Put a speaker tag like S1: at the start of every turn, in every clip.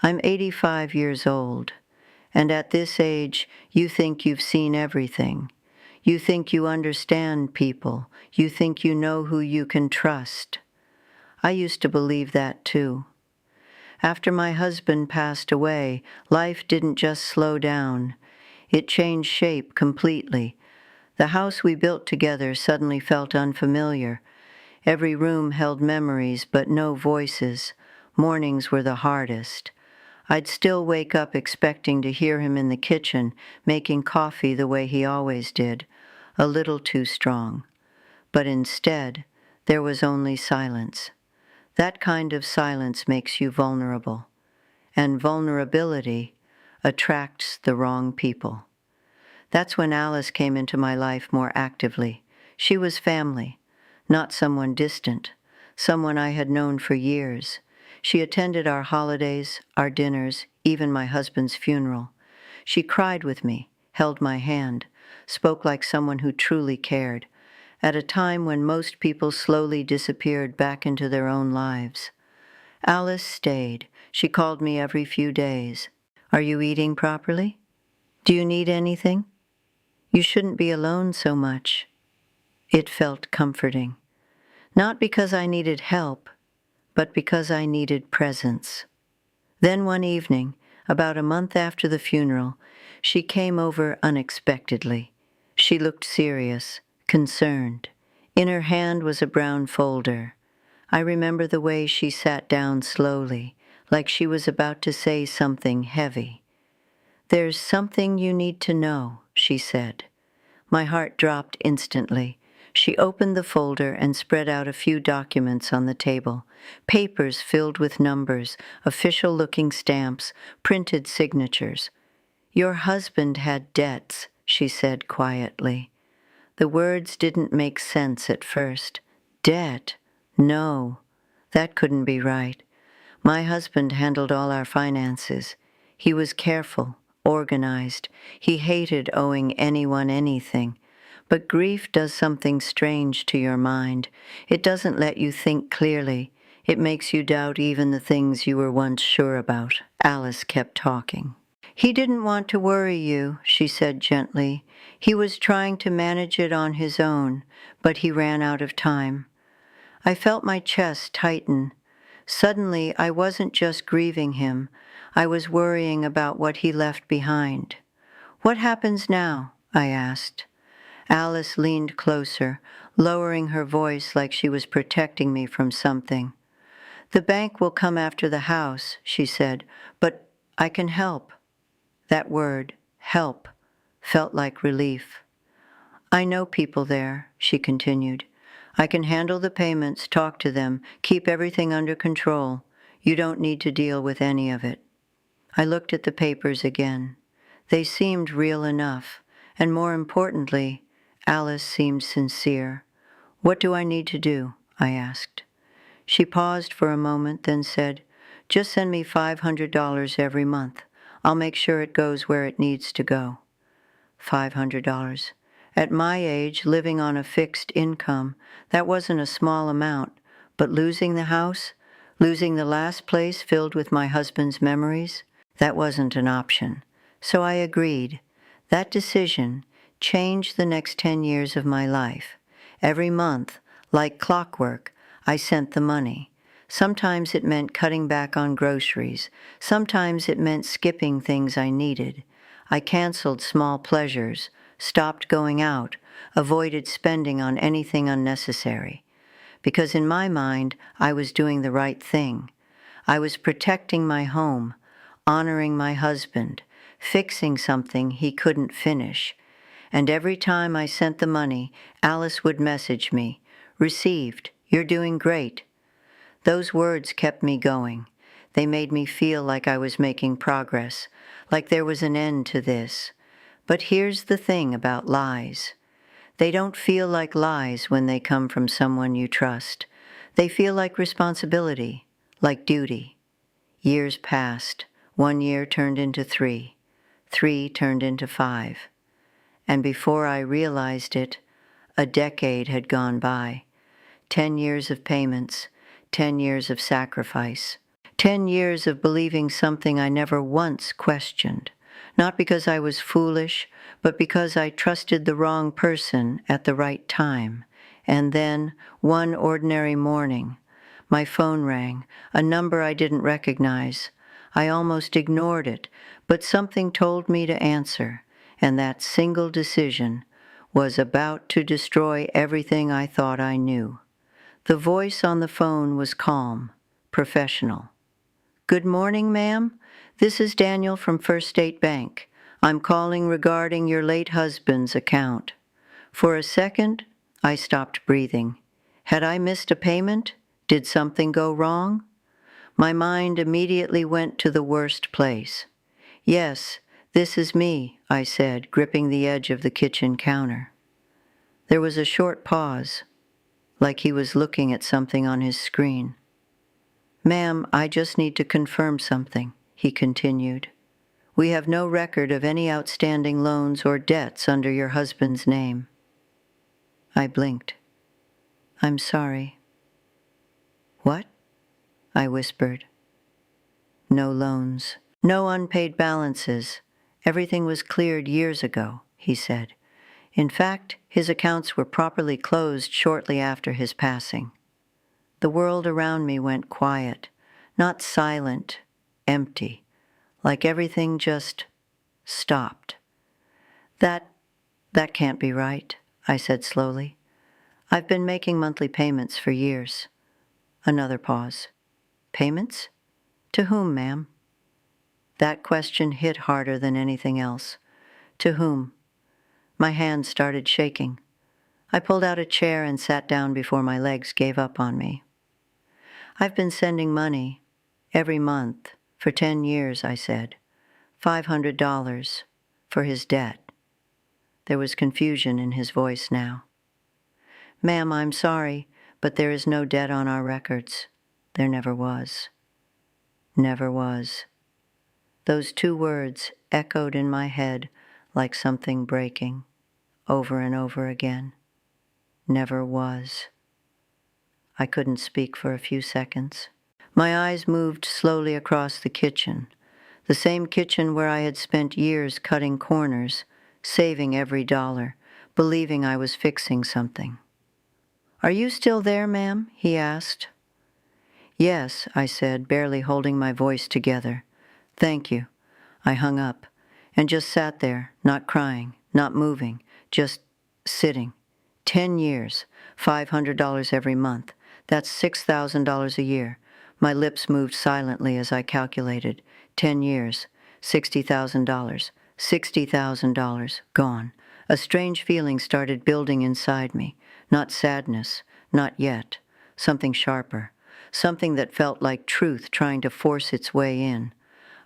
S1: I'm 85 years old, and at this age, you think you've seen everything. You think you understand people. You think you know who you can trust. I used to believe that too. After my husband passed away, life didn't just slow down. It changed shape completely. The house we built together suddenly felt unfamiliar. Every room held memories, but no voices. Mornings were the hardest. I'd still wake up expecting to hear him in the kitchen, making coffee the way he always did, a little too strong. But instead, there was only silence. That kind of silence makes you vulnerable, and vulnerability attracts the wrong people. That's when Alice came into my life more actively. She was family, not someone distant, someone I had known for years. She attended our holidays, our dinners, even my husband's funeral. She cried with me, held my hand, spoke like someone who truly cared, at a time when most people slowly disappeared back into their own lives. Alice stayed. She called me every few days. "Are you eating properly? Do you need anything? You shouldn't be alone so much." It felt comforting. Not because I needed help, but because I needed presence. Then one evening, about a month after the funeral, she came over unexpectedly. She looked serious, concerned. In her hand was a brown folder. I remember the way she sat down slowly, like she was about to say something heavy. "There's something you need to know," she said. My heart dropped instantly. She opened the folder and spread out a few documents on the table. Papers filled with numbers, official-looking stamps, printed signatures. "Your husband had debts," she said quietly. The words didn't make sense at first. Debt? No, that couldn't be right. My husband handled all our finances. He was careful, organized. He hated owing anyone anything. But grief does something strange to your mind. It doesn't let you think clearly. It makes you doubt even the things you were once sure about. Alice kept talking. "He didn't want to worry you," she said gently. "He was trying to manage it on his own, but he ran out of time." I felt my chest tighten. Suddenly, I wasn't just grieving him. I was worrying about what he left behind. "What happens now?" I asked. Alice leaned closer, lowering her voice like she was protecting me from something. "The bank will come after the house," she said, "but I can help." That word, help, felt like relief. "I know people there," she continued. "I can handle the payments, talk to them, keep everything under control. You don't need to deal with any of it." I looked at the papers again. They seemed real enough, and more importantly, Alice seemed sincere. "What do I need to do?" I asked. She paused for a moment, then said, "Just send me $500 every month. I'll make sure it goes where it needs to go." $500. At my age, living on a fixed income, that wasn't a small amount, but losing the house, losing the last place filled with my husband's memories, that wasn't an option. So I agreed. That decision changed the next 10 years of my life. Every month, like clockwork, I sent the money. Sometimes it meant cutting back on groceries. Sometimes it meant skipping things I needed. I canceled small pleasures, stopped going out, avoided spending on anything unnecessary. Because in my mind, I was doing the right thing. I was protecting my home, honoring my husband, fixing something he couldn't finish. And every time I sent the money, Alice would message me, "Received, you're doing great." Those words kept me going. They made me feel like I was making progress, like there was an end to this. But here's the thing about lies. They don't feel like lies when they come from someone you trust. They feel like responsibility, like duty. Years passed. 1 year turned into 3. 3 turned into 5. And before I realized it, a decade had gone by. 10 years of payments, 10 years of sacrifice, 10 years of believing something I never once questioned, not because I was foolish, but because I trusted the wrong person at the right time. And then, one ordinary morning, my phone rang, a number I didn't recognize. I almost ignored it, but something told me to answer, and that single decision was about to destroy everything I thought I knew. The voice on the phone was calm, professional. "Good morning, ma'am. This is Daniel from First State Bank. I'm calling regarding your late husband's account." For a second, I stopped breathing. Had I missed a payment? Did something go wrong? My mind immediately went to the worst place. "Yes, this is me," I said, gripping the edge of the kitchen counter. There was a short pause, like he was looking at something on his screen. "Ma'am, I just need to confirm something," he continued. "We have no record of any outstanding loans or debts under your husband's name." I blinked. "I'm sorry." "What?" I whispered. "No loans, no unpaid balances. Everything was cleared years ago," he said. In fact, his accounts were properly closed shortly after his passing. The world around me went quiet, not silent, empty, like everything just stopped. That can't be right," I said slowly. "I've been making monthly payments for years." Another pause. "Payments? To whom, ma'am?" That question hit harder than anything else. To whom? My hands started shaking. I pulled out a chair and sat down before my legs gave up on me. "I've been sending money every month for 10 years, I said. $500 for his debt." There was confusion in his voice now. "Ma'am, I'm sorry, but there is no debt on our records. There never was. Never was." Those two words echoed in my head like something breaking, over and over again. Never was. I couldn't speak for a few seconds. My eyes moved slowly across the kitchen, the same kitchen where I had spent years cutting corners, saving every dollar, believing I was fixing something. "Are you still there, ma'am?" he asked. "Yes," I said, barely holding my voice together. "Thank you." I hung up and just sat there, not crying, not moving, just sitting. 10 years, $500 every month. That's $6,000 a year. My lips moved silently as I calculated. 10 years, $60,000. $60,000 gone. A strange feeling started building inside me. Not sadness, not yet. Something sharper. Something that felt like truth trying to force its way in.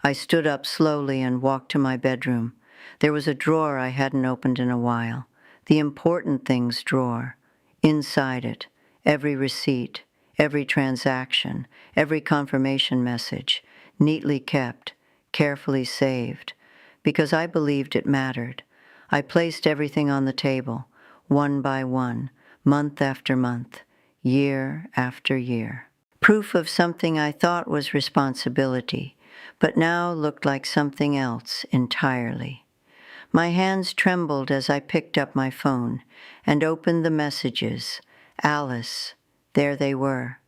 S1: I stood up slowly and walked to my bedroom. There was a drawer I hadn't opened in a while. The important things drawer. Inside it, every receipt, every transaction, every confirmation message, neatly kept, carefully saved, because I believed it mattered. I placed everything on the table, one by one, month after month, year after year. Proof of something I thought was responsibility, but now looked like something else entirely. My hands trembled as I picked up my phone and opened the messages. "Alice," there they were.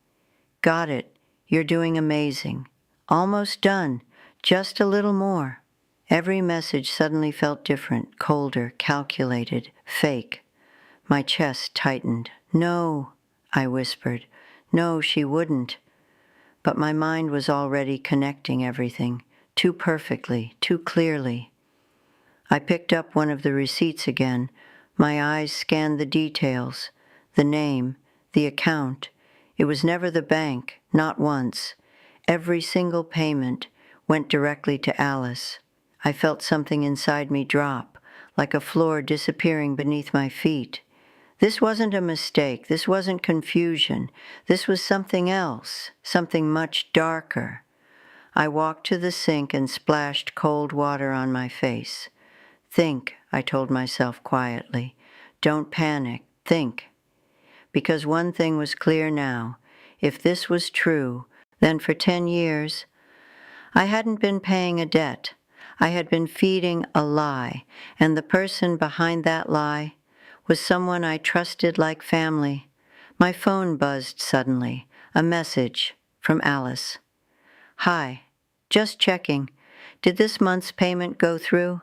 S1: "Got it. You're doing amazing. Almost done. Just a little more." Every message suddenly felt different, colder, calculated, fake. My chest tightened. "No," I whispered. "No, she wouldn't." But my mind was already connecting everything, too perfectly, too clearly. I picked up one of the receipts again. My eyes scanned the details, the name, the account. It was never the bank, not once. Every single payment went directly to Alice. I felt something inside me drop, like a floor disappearing beneath my feet. This wasn't a mistake. This wasn't confusion. This was something else, something much darker. I walked to the sink and splashed cold water on my face. "Think," I told myself quietly. "Don't panic. Think." Because one thing was clear now. If this was true, Then for 10 years, I hadn't been paying a debt. I had been feeding a lie, and the person behind that lie was someone I trusted like family. My phone buzzed suddenly, a message from Alice. Hi, just checking. Did this month's payment go through?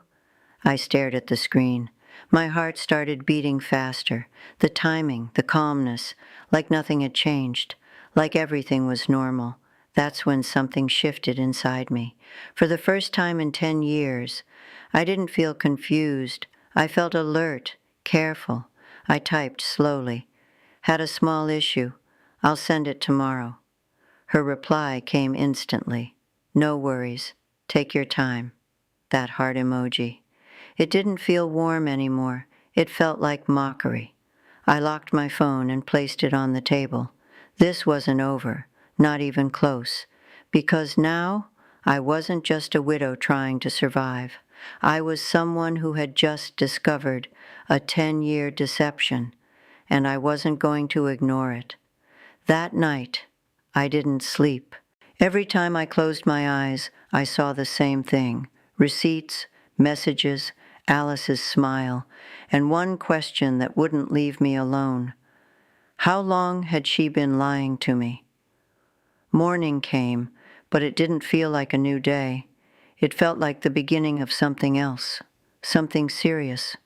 S1: I stared at the screen. My heart started beating faster. The timing, the calmness, like nothing had changed, like everything was normal. That's when something shifted inside me. For the first time in 10 years, I didn't feel confused. I felt alert, careful. I typed slowly. Had a small issue. I'll send it tomorrow. Her reply came instantly. No worries. Take your time. That heart emoji. It didn't feel warm anymore. It felt like mockery. I locked my phone and placed it on the table. This wasn't over, not even close, because now I wasn't just a widow trying to survive. I was someone who had just discovered a 10-year deception, and I wasn't going to ignore it. That night, I didn't sleep. Every time I closed my eyes, I saw the same thing: receipts, messages, Alice's smile, and one question that wouldn't leave me alone. How long had she been lying to me? Morning came, but it didn't feel like a new day. It felt like the beginning of something else, something serious.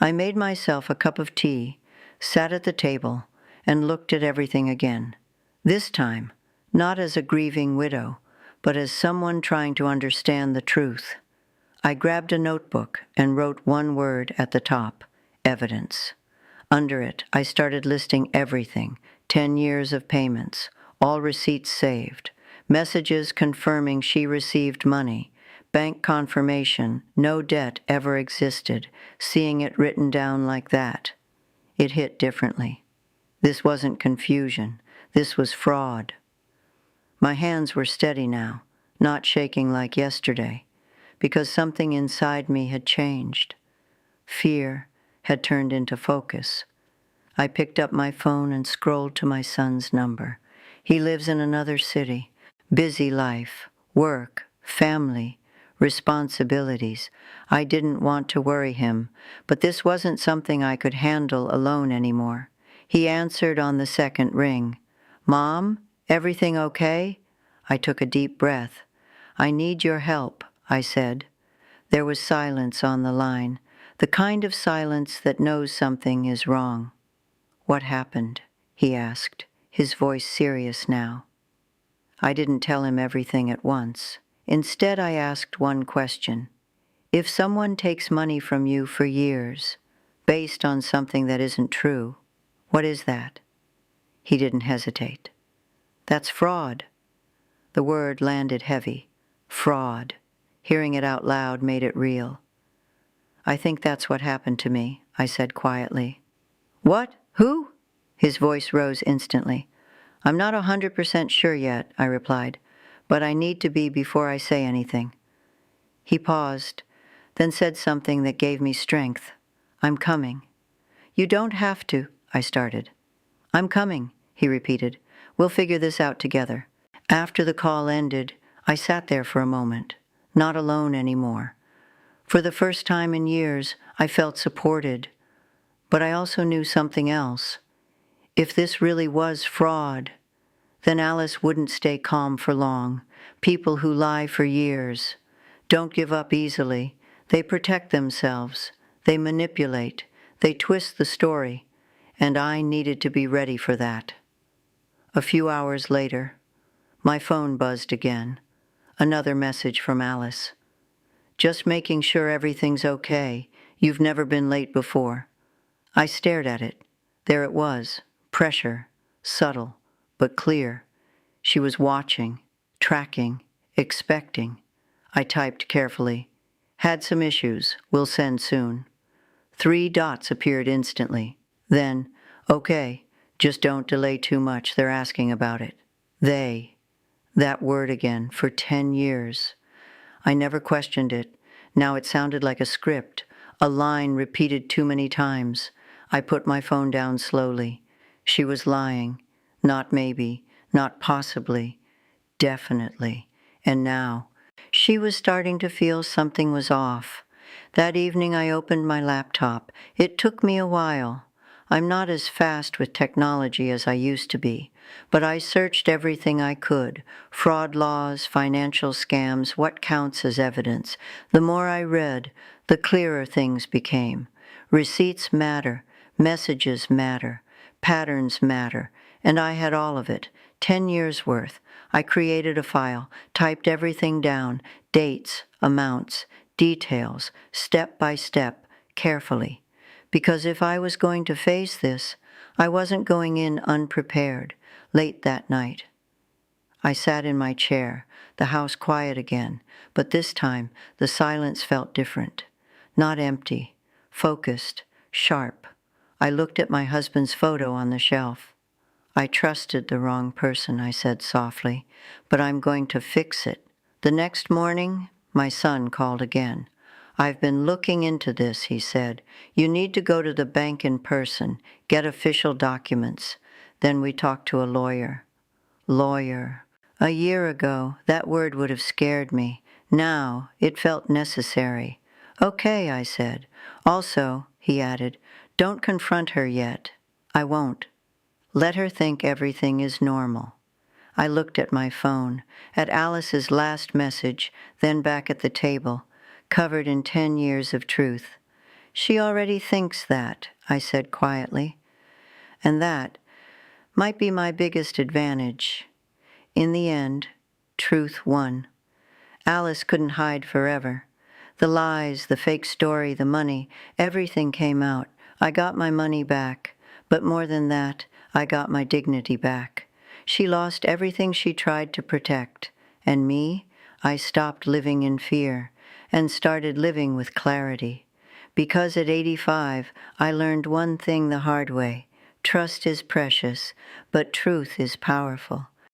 S1: I made myself a cup of tea, sat at the table, and looked at everything again. This time, not as a grieving widow, but as someone trying to understand the truth. I grabbed a notebook and wrote one word at the top: evidence. Under it, I started listing everything: 10 years of payments, all receipts saved, messages confirming she received money, bank confirmation no debt ever existed, seeing it written down like that. It hit differently. This wasn't confusion. This was fraud. My hands were steady now, not shaking like yesterday, because something inside me had changed. Fear had turned into focus. I picked up my phone and scrolled to my son's number. He lives in another city. Busy life, work, family, responsibilities. I didn't want to worry him, but this wasn't something I could handle alone anymore. He answered on the second ring. Mom, everything okay? I took a deep breath. I need your help, I said. There was silence on the line, the kind of silence that knows something is wrong. What happened? He asked, his voice serious now. I didn't tell him everything at once. Instead, I asked one question. If someone takes money from you for years, based on something that isn't true, what is that? He didn't hesitate. That's fraud. The word landed heavy. Fraud. Hearing it out loud made it real. I think that's what happened to me, I said quietly. What? Who? His voice rose instantly. I'm not 100% sure yet, I replied, but I need to be before I say anything. He paused, then said something that gave me strength. I'm coming. You don't have to, I started. I'm coming, he repeated. We'll figure this out together. After the call ended, I sat there for a moment, not alone anymore. For the first time in years, I felt supported, but I also knew something else. If this really was fraud, then Alice wouldn't stay calm for long. People who lie for years don't give up easily. They protect themselves. They manipulate. They twist the story. And I needed to be ready for that. A few hours later, my phone buzzed again. Another message from Alice. Just making sure everything's okay. You've never been late before. I stared at it. There it was. Pressure. Subtle, but clear. She was watching, tracking, expecting. I typed carefully. Had some issues. Will send soon. 3 dots appeared instantly. Then, okay, just don't delay too much. They're asking about it. They. That word again, for 10 years. I never questioned it. Now it sounded like a script, a line repeated too many times. I put my phone down slowly. She was lying. Not maybe, not possibly. Definitely. And now, she was starting to feel something was off. That evening I opened my laptop. It took me a while. I'm not as fast with technology as I used to be, but I searched everything I could. Fraud laws, financial scams, what counts as evidence. The more I read, the clearer things became. Receipts matter, messages matter, patterns matter, and I had all of it, 10 years worth. I created a file, typed everything down, dates, amounts, details, step by step, carefully. Because if I was going to face this, I wasn't going in unprepared. Late that night, I sat in my chair, the house quiet again, but this time the silence felt different. Not empty, focused, sharp. I looked at my husband's photo on the shelf. I trusted the wrong person, I said softly, but I'm going to fix it. The next morning, my son called again. I've been looking into this, he said. You need to go to the bank in person, get official documents. Then we talked to a lawyer. Lawyer. A year ago, that word would have scared me. Now, it felt necessary. Okay, I said. Also, he added, don't confront her yet. I won't. Let her think everything is normal. I looked at my phone, at Alice's last message, then back at the table, covered in 10 years of truth. She already thinks that, I said quietly. And that might be my biggest advantage. In the end, truth won. Alice couldn't hide forever. The lies, the fake story, the money, everything came out. I got my money back, but more than that, I got my dignity back. She lost everything she tried to protect, and me, I stopped living in fear and started living with clarity. Because at 85, I learned one thing the hard way. Trust is precious, but truth is powerful.